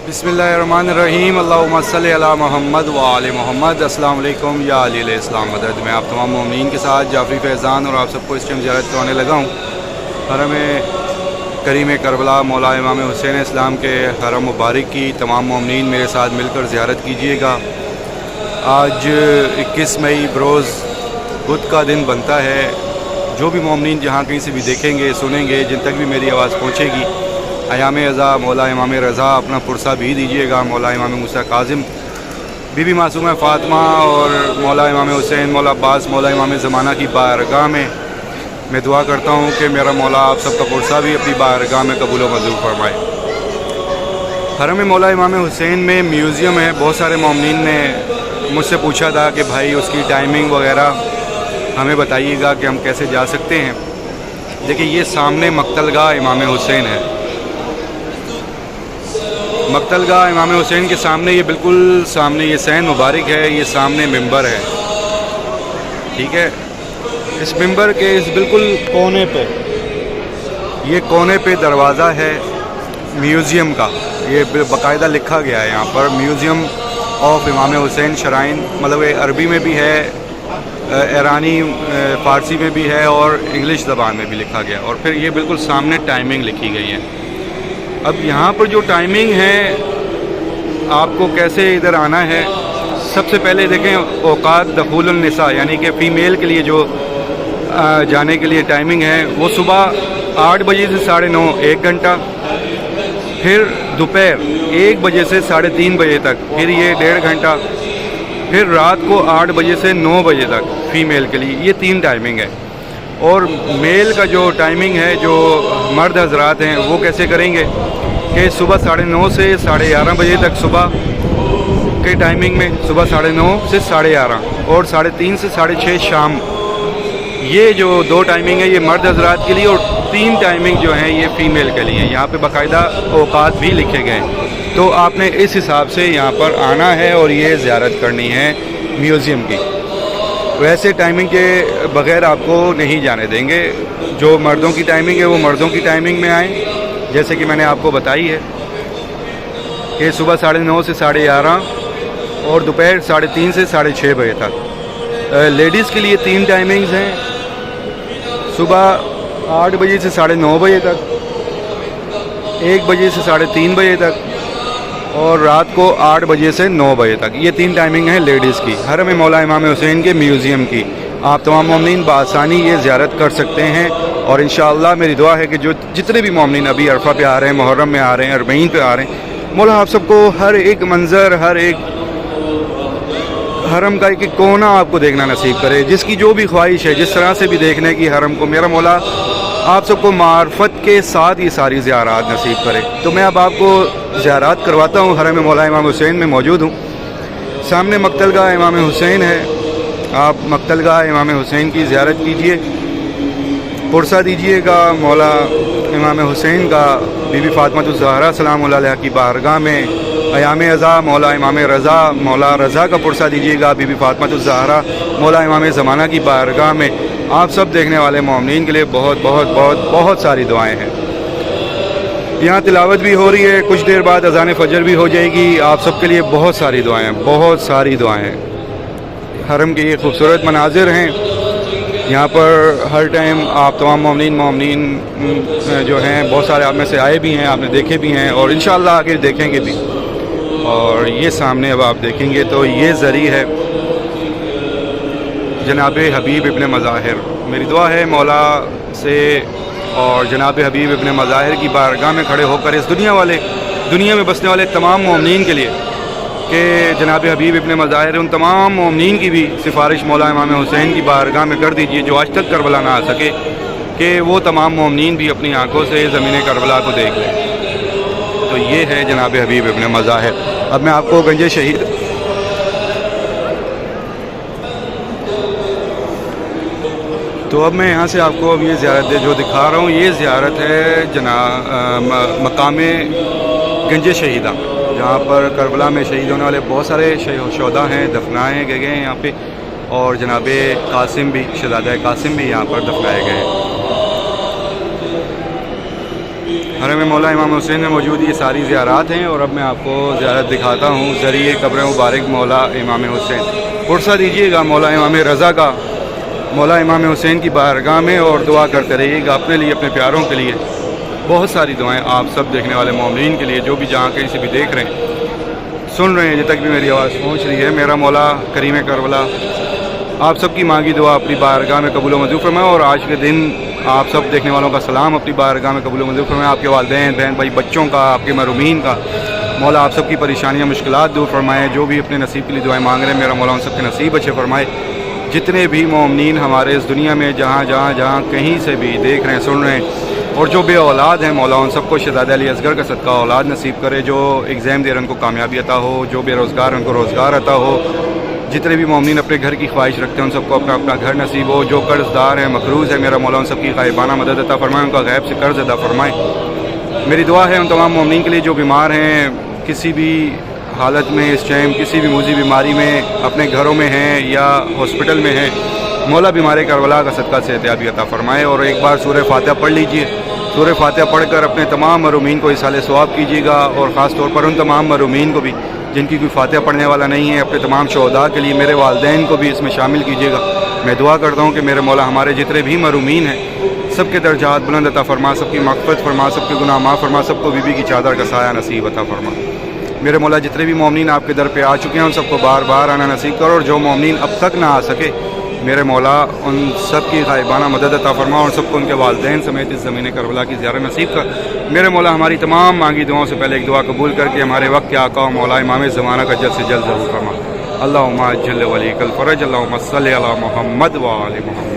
बिस्मिल्लाहिर्रहमानिर्रहीम अल्लाहुम्मा सल्लि अला मोहम्मद व आले मोहम्मद। अस्सलाम वालेकुम या अली इस्लाम मदद। मैं आप तमाम मोमिनीन के साथ जाफरी फैज़ान और आप सबको इस टाइम ज़ियारत करवाने लगा हूँ हरम करीम करबला मौला इमाम हुसैन इस्लाम के हरम मुबारक की। तमाम मोमिनीन मेरे साथ मिलकर ज़ियारत कीजिएगा। आज 21 मई बरोज़ बुध का दिन बनता है। जो भी मोमिनीन जहाँ कहीं से भी देखेंगे सुनेंगे, जिन तक भी मेरी आवाज़ पहुँचेगी, अयाम अज़ा मौला इमाम रज़ा अपना पुरसा भी दीजिएगा। मौला इमाम मूसा काज़िम, बीबी मासूमा फ़ातिमा और मौला इमाम हुसैन मौला अब्बास मौला इमाम ज़माना की बारगाह में मैं दुआ करता हूँ कि मेरा मौला आप सबका पुरसा भी अपनी बारगाह में कबूल व मंजूर फरमाए। हरम मौला इमाम हुसैन में म्यूज़ियम है। बहुत सारे मोमिनीन ने मुझसे पूछा था कि भाई उसकी टाइमिंग वगैरह हमें बताइएगा कि हम कैसे जा सकते हैं। देखिए, ये सामने मक्तलगाह इमाम हुसैन है। मक्तलगाह इमाम हुसैन के सामने, ये बिल्कुल सामने ये सैन मुबारक है, ये सामने मिंबर है, ठीक है। इस मिंबर के इस बिल्कुल कोने पे, ये कोने पे दरवाज़ा है म्यूज़ियम का। ये बाकायदा लिखा गया है यहाँ पर म्यूज़ियम ऑफ इमाम हुसैन शराइन, मतलब ये अरबी में भी है, ईरानी फ़ारसी में भी है और इंग्लिश ज़बान में भी लिखा गया। और फिर ये बिल्कुल सामने टाइमिंग लिखी गई है। अब यहाँ पर जो टाइमिंग है, आपको कैसे इधर आना है, सबसे पहले देखें औकात दखूलुन निसा, यानी कि फ़ीमेल के लिए जो जाने के लिए टाइमिंग है वो सुबह 8 बजे से 9:30 1 घंटा, फिर दोपहर 1 बजे से 3:30 बजे तक, फिर ये 1.5 घंटा, फिर रात को 8 बजे से 9 बजे तक फ़ीमेल के लिए। ये 3 टाइमिंग है। और मेल का जो टाइमिंग है, जो मर्द हजरात हैं वो कैसे करेंगे कि सुबह 9:30 से 11:30 बजे तक सुबह के टाइमिंग में, सुबह 9:30 से 11:30 और 3:30 से 6:30 शाम। ये जो 2 टाइमिंग है ये मर्द हजरात के लिए, और 3 टाइमिंग जो हैं ये फ़ीमेल के लिए। यहाँ पे बाकायदा औकात भी लिखे गए हैं, तो आपने इस हिसाब से यहाँ पर आना है और ये ज़ियारत करनी है म्यूज़ियम की। वैसे टाइमिंग के बग़ैर आपको नहीं जाने देंगे। जो मर्दों की टाइमिंग है वो मर्दों की टाइमिंग में आएँ, जैसे कि मैंने आपको बताई है कि सुबह 9:30 से 11:30 और दोपहर 3:30 से 6:30 बजे तक। लेडीज़ के लिए 3 टाइमिंग्स हैं, सुबह 8 बजे से 9:30 बजे तक, 1 बजे से 3:30 बजे तक और रात को 8 बजे से 9 बजे तक। ये 3 टाइमिंग हैं लेडीज़ की हरम मौला इमाम हुसैन के म्यूज़ियम की। आप तमाम मोमिनीन बआसानी ये ज़ियारत कर सकते हैं। और इंशाअल्लाह मेरी दुआ है कि जो जितने भी मोमिनीन अभी अरफा पे आ रहे हैं, मुहर्रम में आ रहे हैं, अरबईन पे आ रहे हैं, मौला आप सबको हर एक मंज़र, हर एक हरम का एक कोना आपको देखना नसीब करे। जिसकी जो भी ख्वाहिश है, जिस तरह से भी देखने की हरम को, मेरा मौला आप सबको मार्फत के साथ ये सारी ज़ियारत नसीब करे। तो मैं अब आपको ज़ियारत करवाता हूँ। हरम मौला इमाम हुसैन में मौजूद हूँ। सामने मक्तलगाह इमाम हुसैन है। आप मक्तलगाह इमाम हुसैन की ज़ियारत कीजिए, पुरसा दीजिएगा मौला इमाम हुसैन का बीबी फ़ातिमा ज़हरा सलाम अलैहा की बारगाह में। अयाम अज़ा मौला इमाम रज़ा मौला रज़ा का पुरसा दीजिएगा बीबी फ़ातिमा ज़हरा मौला इमाम ज़माना की बारगाह में। आप सब देखने वाले मोमिनीन के लिए बहुत बहुत बहुत बहुत सारी दुआएं हैं। यहाँ तिलावत भी हो रही है, कुछ देर बाद अज़ान फ़जर भी हो जाएगी। आप सब के लिए बहुत सारी दुआएं, बहुत सारी दुआएं। हरम के ये खूबसूरत मनाजिर हैं। यहाँ पर हर टाइम आप तमाम मोमिनीन जो हैं, बहुत सारे आप में से आए भी हैं, आपने देखे भी हैं और इंशाअल्लाह आगे देखेंगे भी। और ये सामने अब आप देखेंगे तो ये ज़री है जनाब हबीब इब्न मज़ाहिर। मेरी दुआ है मौला से और जनाब हबीब इब्न मज़ाहिर की बारगाह में खड़े होकर इस दुनिया में बसने वाले तमाम मोमिनीन के लिए कि जनाब हबीब इब्न मज़ाहिर उन तमाम मोमिनीन की भी सिफारिश मौला इमाम हुसैन की बारगाह में कर दीजिए जो आज तक करबला ना आ सके, कि वो तमाम मोमिनीन भी अपनी आँखों से ज़मीन करबला को देख लें। तो ये है जनाब हबीब इब्न मज़ाहिर। अब मैं आपको गंज शहीद तो अब मैं यहाँ से आपको अब ये ज़ियारत जो दिखा रहा हूँ, ये ज़ियारत है मकाम गंज शहीदा, जहाँ पर करबला में शहीद होने वाले बहुत सारे शहदा हैं, दफनाए गए हैं यहाँ पे। اور جناب قاسم بھی، شہزادہ قاسم بھی یہاں پر دفنائے گئے ہیں۔ حرم مولا امام حسین میں موجود یہ ساری زیارات ہیں، اور اب میں آپ کو زیارت دکھاتا ہوں ذریعہ قبر مبارک مولا امام حسین۔ فرصہ دیجیے گا مولا امام رضا کا مولا امام حسین کی بارگاہ میں، اور دعا کرتے رہیے گا اپنے لیے، اپنے پیاروں کے لیے۔ بہت ساری دعائیں آپ سب دیکھنے والے مومنین کے لیے، جو بھی جہاں کہیں سے بھی دیکھ رہے ہیں، سن رہے ہیں، جب تک بھی میری آواز پہنچ رہی ہے، میرا مولا کریم کربلا آپ سب کی مانگی دعا اپنی بارگاہ میں قبول و منظور فرمائے، اور آج کے دن آپ سب دیکھنے والوں کا سلام اپنی بارگاہ میں قبول و منظور فرمائے۔ آپ کے والدین، بہن بھائی، بچوں کا، آپ کے محرومین کا مولا آپ سب کی پریشانیاں، مشکلات دور فرمائے۔ جو بھی اپنے نصیب کے لیے دعائیں مانگ رہے ہیں، میرا مولا ان سب کے نصیب اچھے فرمائے۔ جتنے بھی مومنین ہمارے اس دنیا میں جہاں کہیں سے بھی دیکھ رہے ہیں، سن رہے ہیں، اور جو بے اولاد ہیں، مولا ان سب کو شہزادہ علی اصغر کا صدقہ اولاد نصیب کرے۔ جو ایگزام دے رہے ہیں ان کو کامیابی عطا ہو، جو بے روزگار ہیں ان کو روزگار عطا ہو۔ جتنے بھی مومنین اپنے گھر کی خواہش رکھتے ہیں ان سب کو اپنا اپنا گھر نصیب ہو۔ جو قرض دار ہیں، مقروض ہے، میرا مولا ان سب کی غائبانہ مدد عطا فرمائے، ان کا غیب سے قرض ادا فرمائے۔ میری دعا ہے ان تمام مومنین کے لیے جو بیمار ہیں، کسی بھی حالت میں اس ٹائم کسی بھی موذی بیماری میں اپنے گھروں میں ہیں یا ہاسپٹل میں ہیں، مولا بیمار کربلا کا صدقہ صحتیابی عطا فرمائے۔ اور ایک بار سورہ فاتحہ پڑھ لیجئے۔ سورہ فاتحہ پڑھ کر اپنے تمام محرومین کو اصالِ ثواب کیجیے گا، اور خاص طور پر ان تمام محرومین کو بھی جن کی کوئی فاتحہ پڑھنے والا نہیں ہے، اپنے تمام شہداء کے لیے، میرے والدین کو بھی اس میں شامل کیجیے گا۔ میں دعا کرتا ہوں کہ میرے مولا ہمارے جتنے بھی محرومین ہیں سب کے درجات بلند عطا فرما، سب کی مغفرت فرما، سب کے گناہ معاف فرما، سب کو بی بی کی چادر کا سایہ نصیب عطا فرما۔ میرے مولا جتنے بھی مومنین آپ کے در پہ آ چکے ہیں ان سب کو بار بار آنا نصیب کرو، اور جو مومنین اب تک نہ آ سکے میرے مولا ان سب کی غائبانہ مدد عطا فرما، اور سب کو ان کے والدین سمیت اس زمین کربلا کی زیارت نصیب کر۔ میرے مولا ہماری تمام مانگی دعاؤں سے پہلے ایک دعا قبول کر کے ہمارے وقت کے آقا و مولا امام زمانہ کا جلد سے جلد ظہور فرما۔ اللہم اجل ولیک الفرج، اللہم صلی علی محمد و آل محمد۔